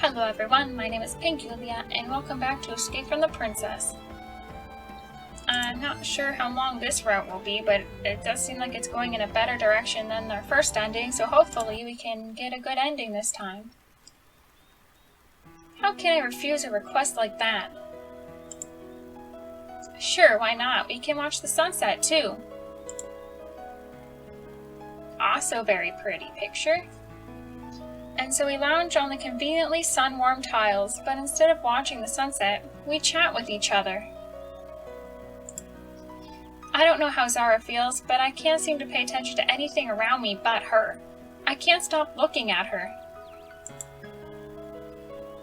Hello everyone, my name is Pink Julia, and welcome back to Escape from the Princess. I'm not sure how long this route will be, but it does seem like it's going in a better direction than our first ending, so hopefully we can get a good ending this time. How can I refuse a request like that? Sure, why not? We can watch the sunset too. Also very pretty picture. And so we lounge on the conveniently sun-warmed tiles, but instead of watching the sunset, we chat with each other. I don't know how Zara feels, but I can't seem to pay attention to anything around me but her. I can't stop looking at her.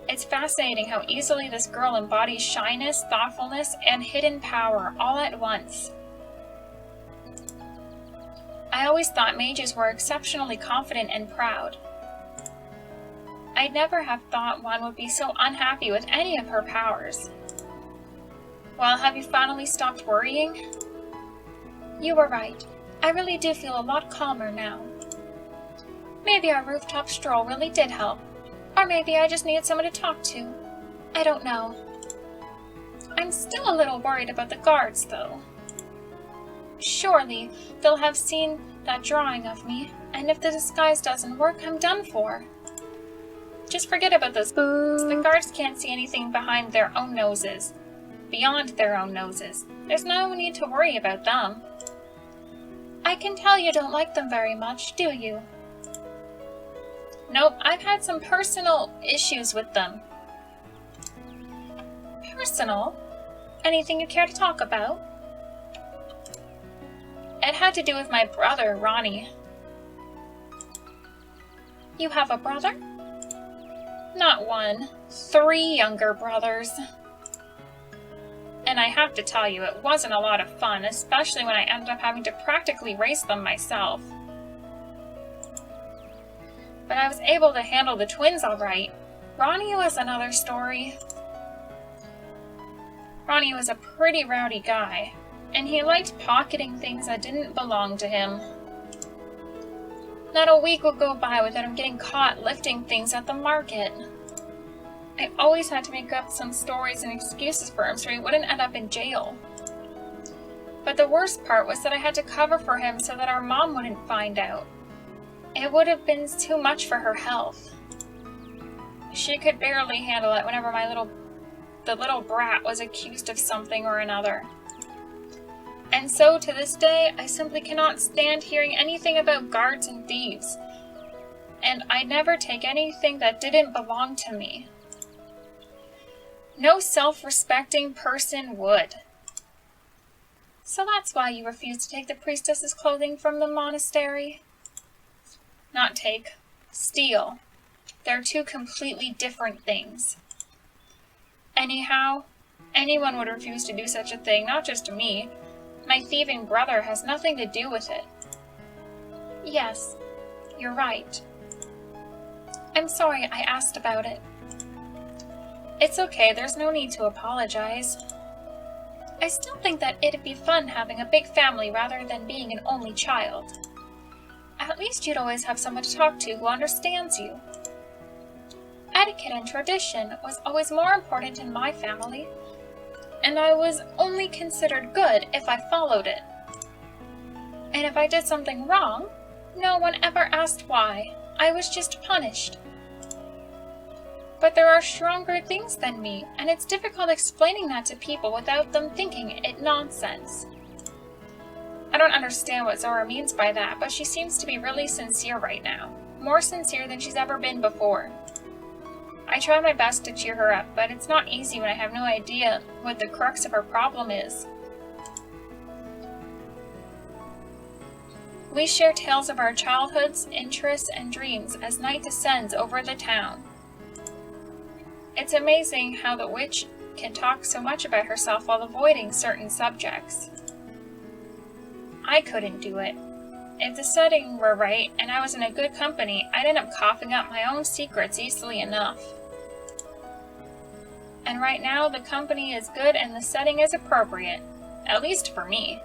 It's fascinating how easily this girl embodies shyness, thoughtfulness, and hidden power all at once. I always thought mages were exceptionally confident and proud. I'd never have thought one would be so unhappy with any of her powers. Well, have you finally stopped worrying? You were right. I really do feel a lot calmer now. Maybe our rooftop stroll really did help. Or maybe I just needed someone to talk to. I don't know. I'm still a little worried about the guards, though. Surely they'll have seen that drawing of me, and if the disguise doesn't work, I'm done for. Just forget about those books. The guards can't see anything behind their own noses. Beyond their own noses. There's no need to worry about them. I can tell you don't like them very much, do you? Nope, I've had some personal issues with them. Personal? Anything you care to talk about? It had to do with my brother, Ronnie. You have a brother? Not one, 3 younger brothers. And I have to tell you, it wasn't a lot of fun, especially when I ended up having to practically raise them myself. But I was able to handle the twins all right. Ronnie was another story. Ronnie was a pretty rowdy guy, and he liked pocketing things that didn't belong to him. Not a week would go by without him getting caught lifting things at the market. I always had to make up some stories and excuses for him so he wouldn't end up in jail. But the worst part was that I had to cover for him so that our mom wouldn't find out. It would have been too much for her health. She could barely handle it whenever the little brat was accused of something or another. And so, to this day, I simply cannot stand hearing anything about guards and thieves. And I never take anything that didn't belong to me. No self-respecting person would. So that's why you refuse to take the priestess's clothing from the monastery? Not take. Steal. They're 2 completely different things. Anyhow, anyone would refuse to do such a thing, not just me. My thieving brother has nothing to do with it. Yes, you're right. I'm sorry I asked about it. It's okay, there's no need to apologize. I still think that it'd be fun having a big family rather than being an only child. At least you'd always have someone to talk to who understands you. Etiquette and tradition was always more important in my family. And I was only considered good if I followed it. And if I did something wrong, no one ever asked why. I was just punished. But there are stronger things than me, and it's difficult explaining that to people without them thinking it nonsense. I don't understand what Zora means by that, but she seems to be really sincere right now. More sincere than she's ever been before. I try my best to cheer her up, but it's not easy when I have no idea what the crux of her problem is. We share tales of our childhoods, interests, and dreams as night descends over the town. It's amazing how the witch can talk so much about herself while avoiding certain subjects. I couldn't do it. If the setting were right and I was in a good company, I'd end up coughing up my own secrets easily enough. And right now, the company is good and the setting is appropriate, at least for me.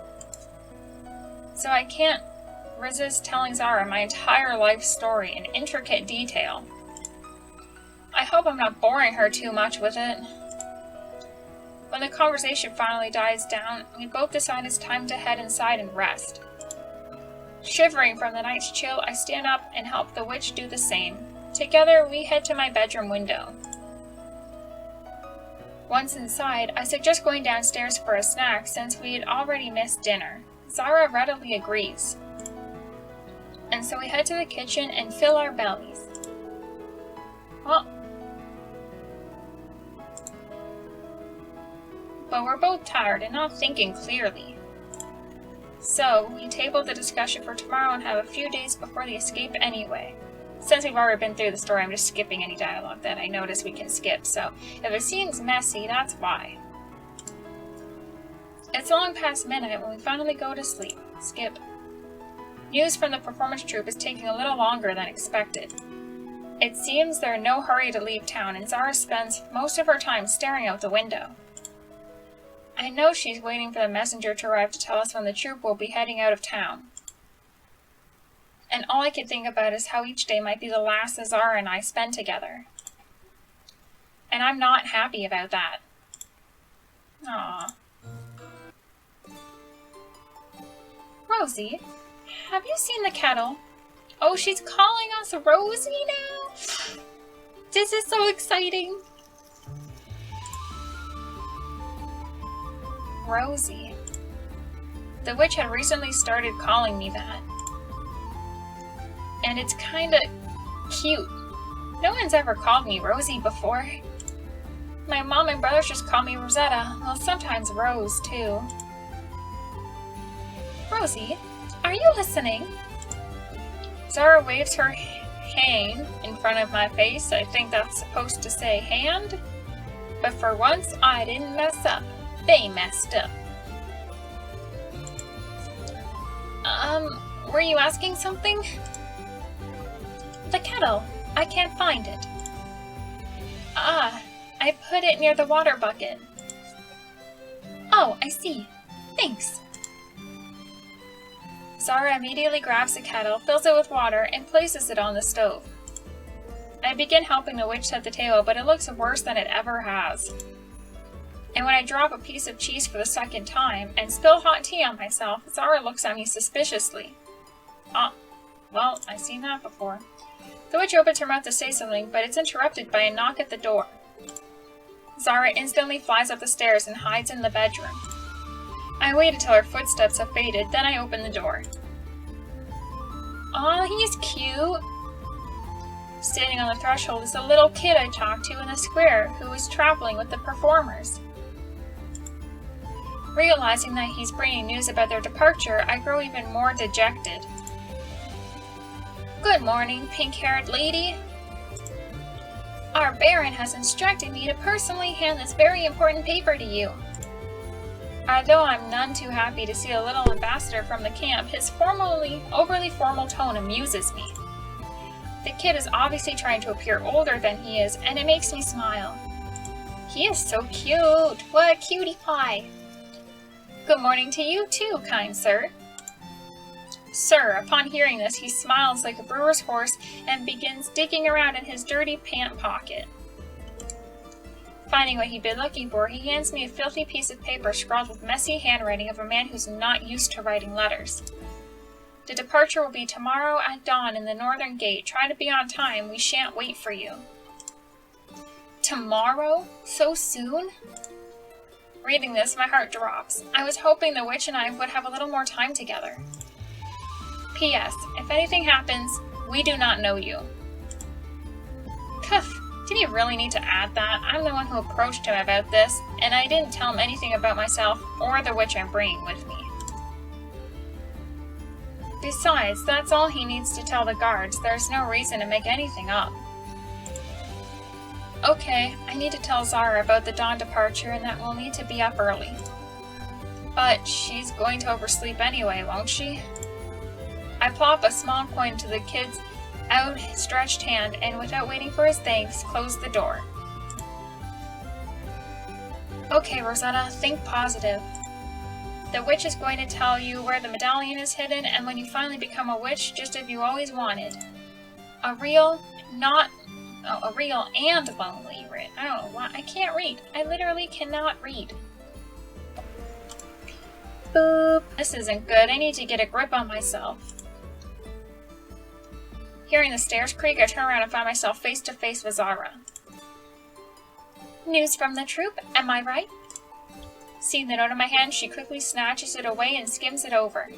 So I can't resist telling Zara my entire life story in intricate detail. I hope I'm not boring her too much with it. When the conversation finally dies down, we both decide it's time to head inside and rest. Shivering from the night's chill, I stand up and help the witch do the same. Together, we head to my bedroom window. Once inside, I suggest going downstairs for a snack since we had already missed dinner. Zara readily agrees. And so we head to the kitchen and fill our bellies. But we're both tired and not thinking clearly. So, we table the discussion for tomorrow and have a few days before the escape anyway. Since we've already been through the story, I'm just skipping any dialogue that I notice we can skip, so if it seems messy, that's why. It's long past midnight when we finally go to sleep. Skip. News from the performance troupe is taking a little longer than expected. It seems they're in no hurry to leave town, and Zara spends most of her time staring out the window. I know she's waiting for the messenger to arrive to tell us when the troupe will be heading out of town. And all I can think about is how each day might be the last that Zara and I spend together. And I'm not happy about that. Aww. Rosie, have you seen the kettle? Oh, she's calling us Rosie now? This is so exciting. Rosie. The witch had recently started calling me that. And it's kinda cute. No one's ever called me Rosie before. My mom and brothers just call me Rosetta, well, sometimes Rose, too. Rosie, are you listening? Zara waves her hand in front of my face. I think that's supposed to say hand. But for once, I didn't mess up. They messed up. Were you asking something? The kettle. I can't find it. Ah, I put it near the water bucket. Oh, I see. Thanks. Zara immediately grabs the kettle, fills it with water, and places it on the stove. I begin helping the witch set the table, but it looks worse than it ever has. And when I drop a piece of cheese for the second time and spill hot tea on myself, Zara looks at me suspiciously. Well, I've seen that before. The witch opens her mouth to say something, but it's interrupted by a knock at the door. Zara instantly flies up the stairs and hides in the bedroom. I wait until her footsteps have faded, then I open the door. Aw, he's cute. Standing on the threshold is the little kid I talked to in the square who was traveling with the performers. Realizing that he's bringing news about their departure, I grow even more dejected. Good morning, pink-haired lady. Our Baron has instructed me to personally hand this very important paper to you. Although I'm none too happy to see a little ambassador from the camp, his overly formal tone amuses me. The kid is obviously trying to appear older than he is, and it makes me smile. He is so cute! What a cutie pie! Good morning to you too, kind sir. Sir, upon hearing this, he smiles like a brewer's horse and begins digging around in his dirty pant pocket. Finding what he'd been looking for, he hands me a filthy piece of paper scrawled with messy handwriting of a man who's not used to writing letters. The departure will be tomorrow at dawn in the northern gate. Try to be on time. We shan't wait for you. Tomorrow? So soon? Reading this, my heart drops. I was hoping the witch and I would have a little more time together. P.S. If anything happens, we do not know you. Cuff, did he really need to add that? I'm the one who approached him about this, and I didn't tell him anything about myself or the witch I'm bringing with me. Besides, that's all he needs to tell the guards. There's no reason to make anything up. Okay, I need to tell Zara about the dawn departure and that we'll need to be up early. But she's going to oversleep anyway, won't she? I plop a small coin into the kid's outstretched hand and, without waiting for his thanks, close the door. Okay, Rosetta, think positive. The witch is going to tell you where the medallion is hidden, and when you finally become a witch, just as you always wanted. A real, not Oh, a real and lonely writ. I don't know why. I can't read. I literally cannot read. Boop. This isn't good. I need to get a grip on myself. Hearing the stairs creak, I turn around and find myself face to face with Zara. News from the troop, am I right? Seeing the note in my hand, she quickly snatches it away and skims it over.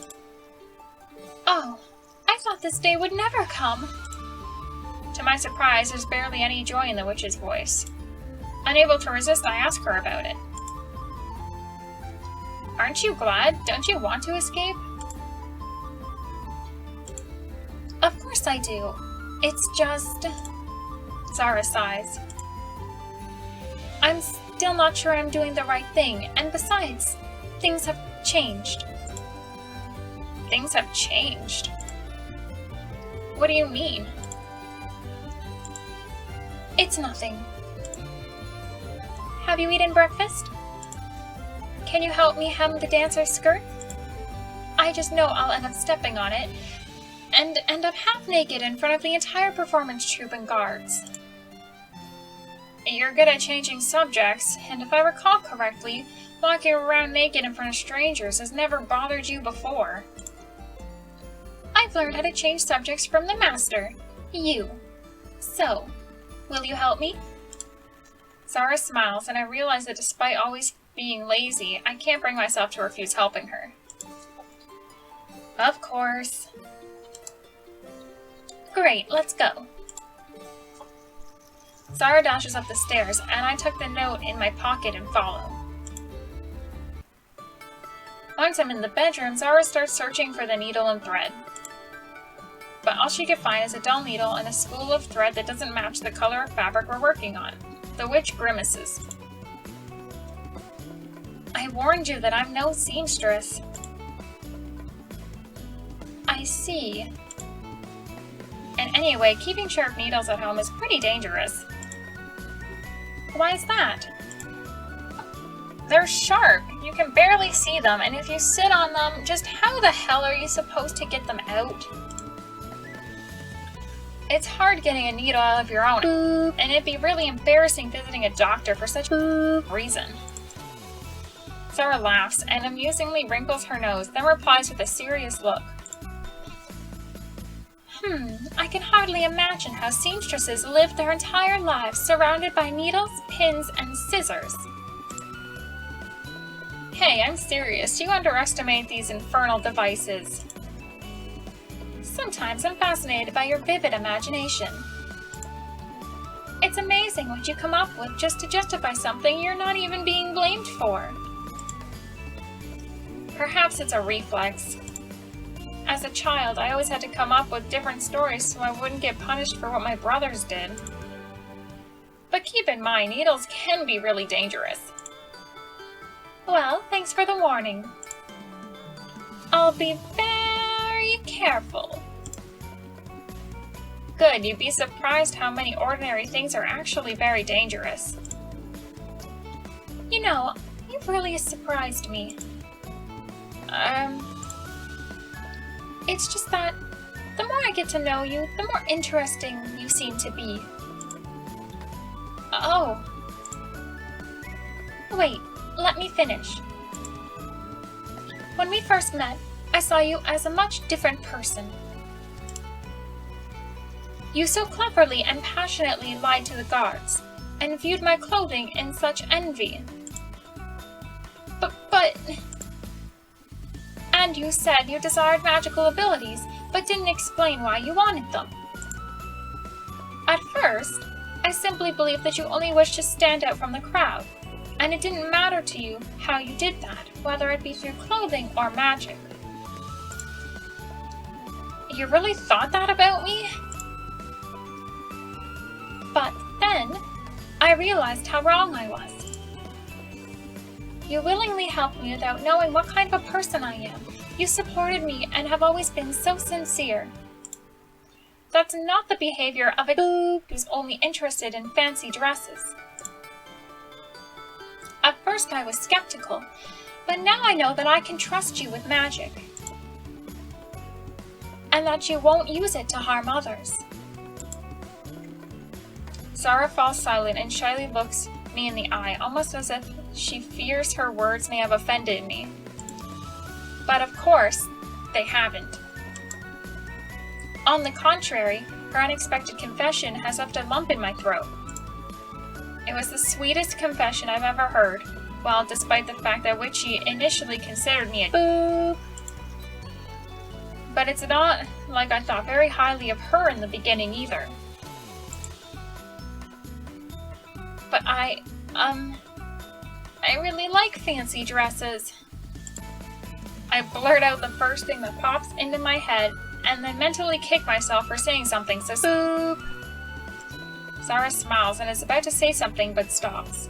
Oh, I thought this day would never come. To my surprise, there's barely any joy in the witch's voice. Unable to resist, I ask her about it. Aren't you glad? Don't you want to escape? Of course I do. It's just... Zara sighs. I'm still not sure I'm doing the right thing, and besides, things have changed. Things have changed? What do you mean? It's nothing. Have you eaten breakfast? Can you help me hem the dancer's skirt? I just know I'll end up stepping on it, and end up half naked in front of the entire performance troupe and guards. You're good at changing subjects, and if I recall correctly, walking around naked in front of strangers has never bothered you before. I've learned how to change subjects from the master, you. So, will you help me? Zara smiles, and I realize that despite always being lazy, I can't bring myself to refuse helping her. Of course. Great, let's go. Zara dashes up the stairs, and I tuck the note in my pocket and follow. Once I'm in the bedroom, Zara starts searching for the needle and thread. But all she can find is a dull needle and a spool of thread that doesn't match the color of fabric we're working on. The witch grimaces. I warned you that I'm no seamstress. I see. And anyway, keeping sharp needles at home is pretty dangerous. Why is that? They're sharp. You can barely see them, and if you sit on them, just how the hell are you supposed to get them out? It's hard getting a needle out of your own, and it'd be really embarrassing visiting a doctor for such a reason. Zara laughs and amusingly wrinkles her nose, then replies with a serious look. I can hardly imagine how seamstresses live their entire lives surrounded by needles, pins, and scissors. Hey, I'm serious. You underestimate these infernal devices. Sometimes I'm fascinated by your vivid imagination. It's amazing what you come up with just to justify something you're not even being blamed for. Perhaps it's a reflex. As a child, I always had to come up with different stories so I wouldn't get punished for what my brothers did. But keep in mind, needles can be really dangerous. Well, thanks for the warning. I'll be very careful. Good, you'd be surprised how many ordinary things are actually very dangerous. You know, you've really surprised me. It's just that the more I get to know you, the more interesting you seem to be. Oh. Wait, let me finish. When we first met, I saw you as a much different person. You so cleverly and passionately lied to the guards, and viewed my clothing in such envy. But... And you said you desired magical abilities, but didn't explain why you wanted them. At first, I simply believed that you only wished to stand out from the crowd, and it didn't matter to you how you did that, whether it be through clothing or magic. You really thought that about me? But then, I realized how wrong I was. You willingly helped me without knowing what kind of a person I am. You supported me and have always been so sincere. That's not the behavior of a who's only interested in fancy dresses. At first I was skeptical, but now I know that I can trust you with magic. And that you won't use it to harm others. Zara falls silent and shyly looks me in the eye, almost as if she fears her words may have offended me. But of course, they haven't. On the contrary, her unexpected confession has left a lump in my throat. It was the sweetest confession I've ever heard, well, despite the fact that Witchy initially considered me a boob. But it's not like I thought very highly of her in the beginning either. But I really like fancy dresses. I blurt out the first thing that pops into my head, and then mentally kick myself for saying something so boop. Zara smiles and is about to say something but stops.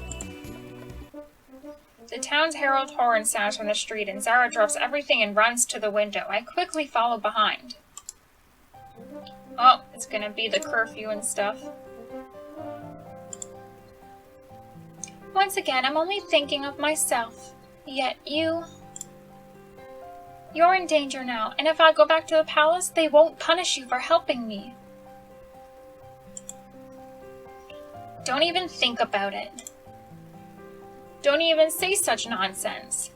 The town's herald horn sounds from the street and Zara drops everything and runs to the window. I quickly follow behind. Oh, it's gonna be the curfew and stuff. Once again, I'm only thinking of myself. Yet you're in danger now, and if I go back to the palace, they won't punish you for helping me. Don't even think about it. Don't even say such nonsense.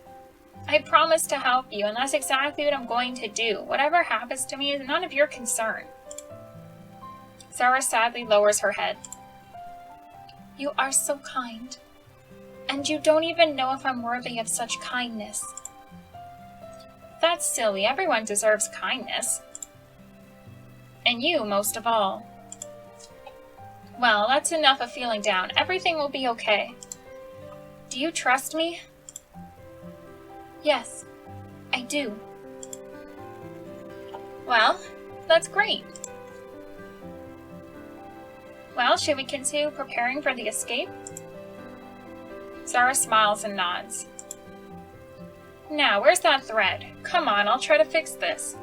I promise to help you, and that's exactly what I'm going to do. Whatever happens to me is none of your concern. Zara sadly lowers her head. You are so kind. And you don't even know if I'm worthy of such kindness. That's silly. Everyone deserves kindness. And you, most of all. Well, that's enough of feeling down. Everything will be okay. Do you trust me? Yes, I do. Well, that's great. Well, should we continue preparing for the escape? Zara smiles and nods. Now, where's that thread? Come on, I'll try to fix this.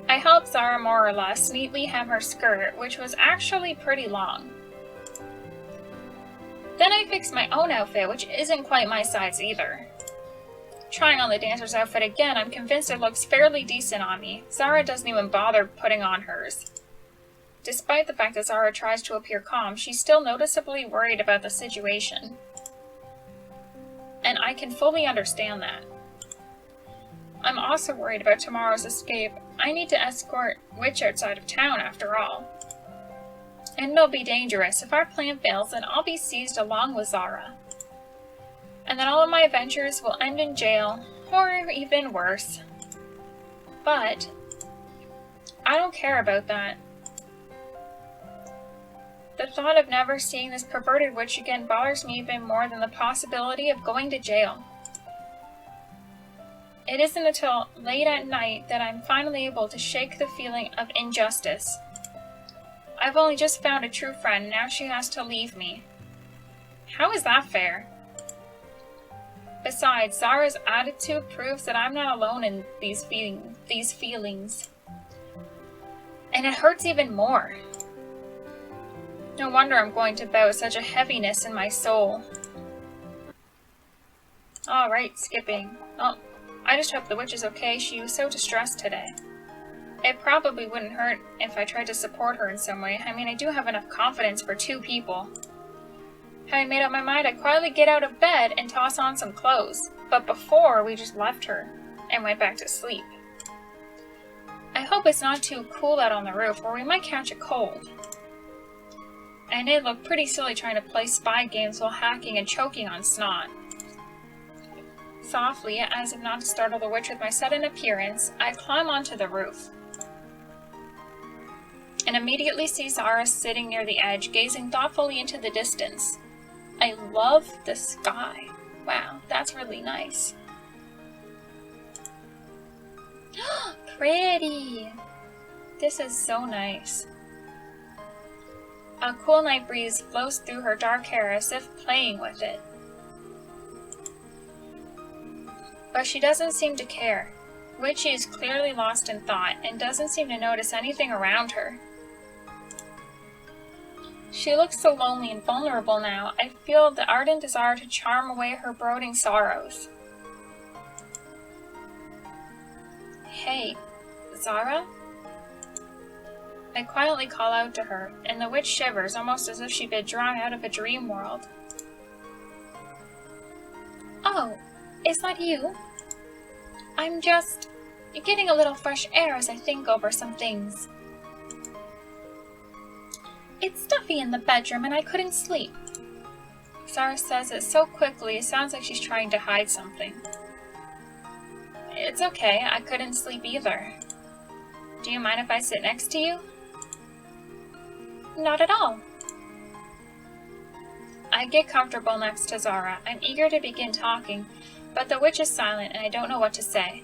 I helped Zara more or less neatly hem her skirt, which was actually pretty long. Then I fixed my own outfit, which isn't quite my size either. Trying on the dancer's outfit again, I'm convinced it looks fairly decent on me. Zara doesn't even bother putting on hers. Despite the fact that Zara tries to appear calm, she's still noticeably worried about the situation. And I can fully understand that. I'm also worried about tomorrow's escape. I need to escort Witch outside of town after all. And it'll be dangerous. If our plan fails, then I'll be seized along with Zara. And then all of my adventures will end in jail, or even worse. But I don't care about that. The thought of never seeing this perverted witch again bothers me even more than the possibility of going to jail. It isn't until late at night that I'm finally able to shake the feeling of injustice. I've only just found a true friend, now she has to leave me. How is that fair? Besides, Zara's attitude proves that I'm not alone in these feelings. And it hurts even more. No wonder I'm going to bout such a heaviness in my soul. Alright, skipping. Oh, I just hope the witch is okay. She was so distressed today. It probably wouldn't hurt if I tried to support her in some way. I mean, I do have enough confidence for 2 people. Having made up my mind, I'd quietly get out of bed and toss on some clothes. But before, we just left her and went back to sleep. I hope it's not too cool out on the roof, or we might catch a cold. And it looked pretty silly trying to play spy games while hacking and choking on snot. Softly, as if not to startle the witch with my sudden appearance, I climb onto the roof. And immediately see Zara sitting near the edge, gazing thoughtfully into the distance. I love the sky. Wow, that's really nice. Pretty! This is so nice. A cool night breeze blows through her dark hair as if playing with it. But she doesn't seem to care. Witchy is clearly lost in thought and doesn't seem to notice anything around her. She looks so lonely and vulnerable now. I feel the ardent desire to charm away her brooding sorrows. Hey, Zara? I quietly call out to her, and the witch shivers, almost as if she'd been drawn out of a dream world. Oh, is that you? I'm just getting a little fresh air as I think over some things. It's stuffy in the bedroom and I couldn't sleep. Zara says it so quickly it sounds like she's trying to hide something. It's okay, I couldn't sleep either. Do you mind if I sit next to you? Not at all. I get comfortable next to Zara. I'm eager to begin talking, but the witch is silent and I don't know what to say.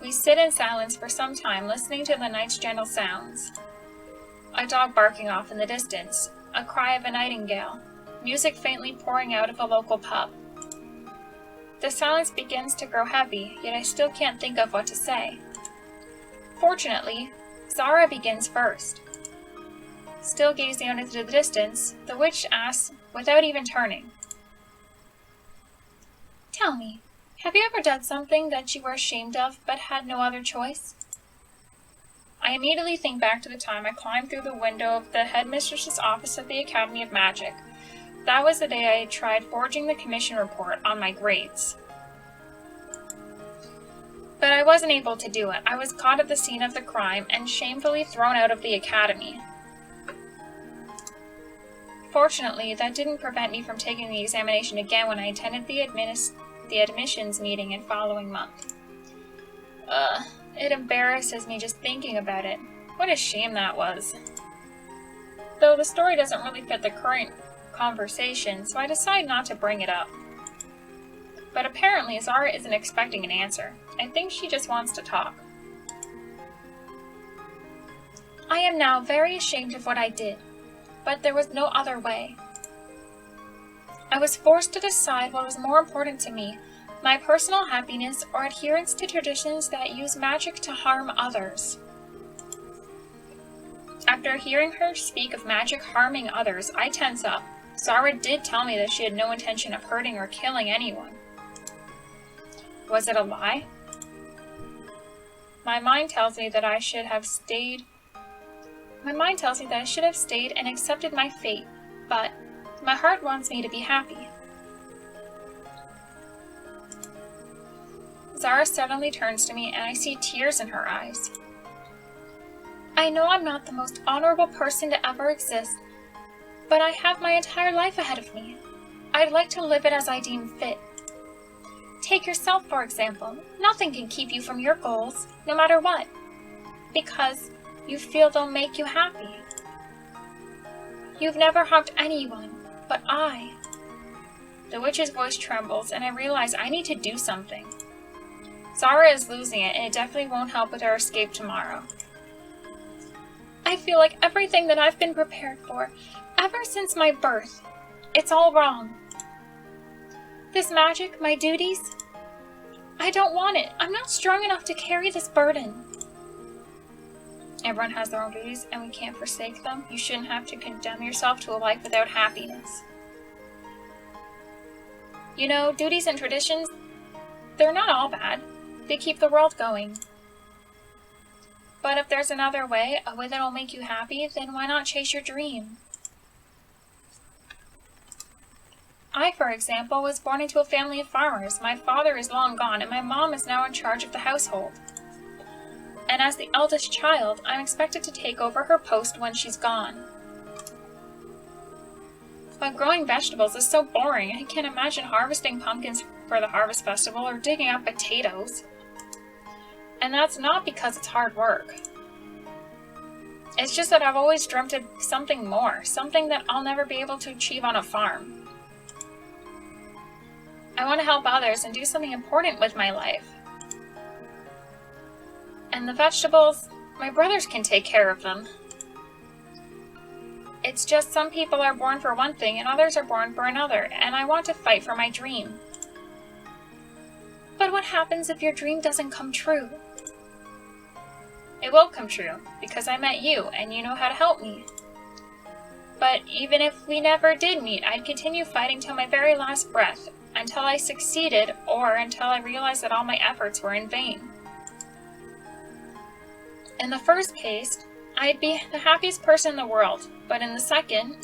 We sit in silence for some time, listening to the night's gentle sounds. A dog barking off in the distance, a cry of a nightingale, music faintly pouring out of a local pub. The silence begins to grow heavy, yet I still can't think of what to say. Fortunately, Zara begins first. Still gazing out into the distance, the witch asks, without even turning, "Tell me, have you ever done something that you were ashamed of but had no other choice?" I immediately think back to the time I climbed through the window of the headmistress's office at the Academy of Magic. That was the day I tried forging the commission report on my grades. But I wasn't able to do it. I was caught at the scene of the crime and shamefully thrown out of the academy. Fortunately, that didn't prevent me from taking the examination again when I attended the admissions meeting in following month. It embarrasses me just thinking about it. What a shame that was. Though the story doesn't really fit the current conversation, so I decide not to bring it up. But apparently Zara isn't expecting an answer. I think she just wants to talk. I am now very ashamed of what I did, but there was no other way. I was forced to decide what was more important to me, my personal happiness or adherence to traditions that use magic to harm others. After hearing her speak of magic harming others, I tense up. Zara did tell me that she had no intention of hurting or killing anyone. Was it a lie? My mind tells me that I should have stayed and accepted my fate, but my heart wants me to be happy. Zara suddenly turns to me and I see tears in her eyes. I know I'm not the most honorable person to ever exist, but I have my entire life ahead of me. I'd like to live it as I deem fit. Take yourself, for example. Nothing can keep you from your goals, no matter what, because you feel they'll make you happy. You've never harmed anyone, but I. The witch's voice trembles, and I realize I need to do something. Zara is losing it, and it definitely won't help with our escape tomorrow. I feel like everything that I've been prepared for, ever since my birth, it's all wrong. This magic, my duties, I don't want it. I'm not strong enough to carry this burden. Everyone has their own duties, and we can't forsake them. You shouldn't have to condemn yourself to a life without happiness. You know, duties and traditions, they're not all bad. They keep the world going. But if there's another way, a way that'll make you happy, then why not chase your dream? I, for example, was born into a family of farmers. My father is long gone, and my mom is now in charge of the household. And as the eldest child, I'm expected to take over her post when she's gone. But growing vegetables is so boring. I can't imagine harvesting pumpkins for the harvest festival or digging up potatoes. And that's not because it's hard work. It's just that I've always dreamt of something more, something that I'll never be able to achieve on a farm. I want to help others and do something important with my life. And the vegetables, my brothers can take care of them. It's just some people are born for one thing and others are born for another, and I want to fight for my dream. But what happens if your dream doesn't come true? It will come true, because I met you, and you know how to help me. But even if we never did meet, I'd continue fighting till my very last breath, until I succeeded, or until I realized that all my efforts were in vain. In the first case, I'd be the happiest person in the world, but in the second,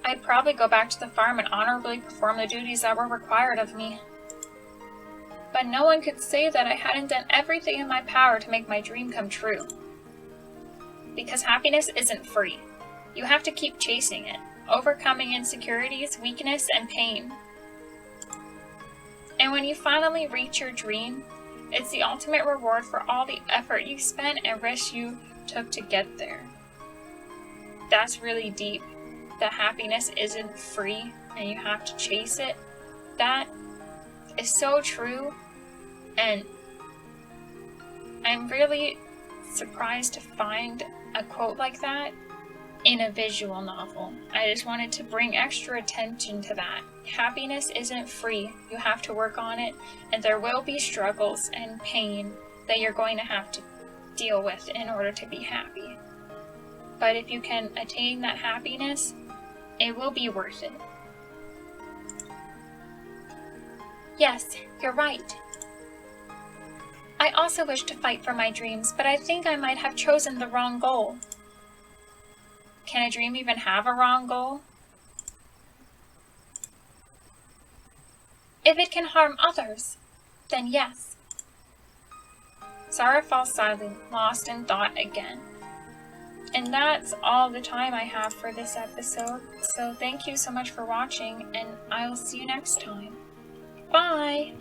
I'd probably go back to the farm and honorably perform the duties that were required of me. But no one could say that I hadn't done everything in my power to make my dream come true. Because happiness isn't free. You have to keep chasing it, overcoming insecurities, weakness, and pain. And when you finally reach your dream, it's the ultimate reward for all the effort you spent and risks you took to get there. That's really deep. That happiness isn't free and you have to chase it. That is so true, and I'm really surprised to find a quote like that in a visual novel. I just wanted to bring extra attention to that. Happiness isn't free. You have to work on it, and there will be struggles and pain that you're going to have to deal with in order to be happy. But if you can attain that happiness, it will be worth it. Yes, you're right. I also wish to fight for my dreams, but I think I might have chosen the wrong goal. Can a dream even have a wrong goal? If it can harm others, then yes. Sarah falls silent, lost in thought again. And that's all the time I have for this episode. So thank you so much for watching, and I'll see you next time. Bye!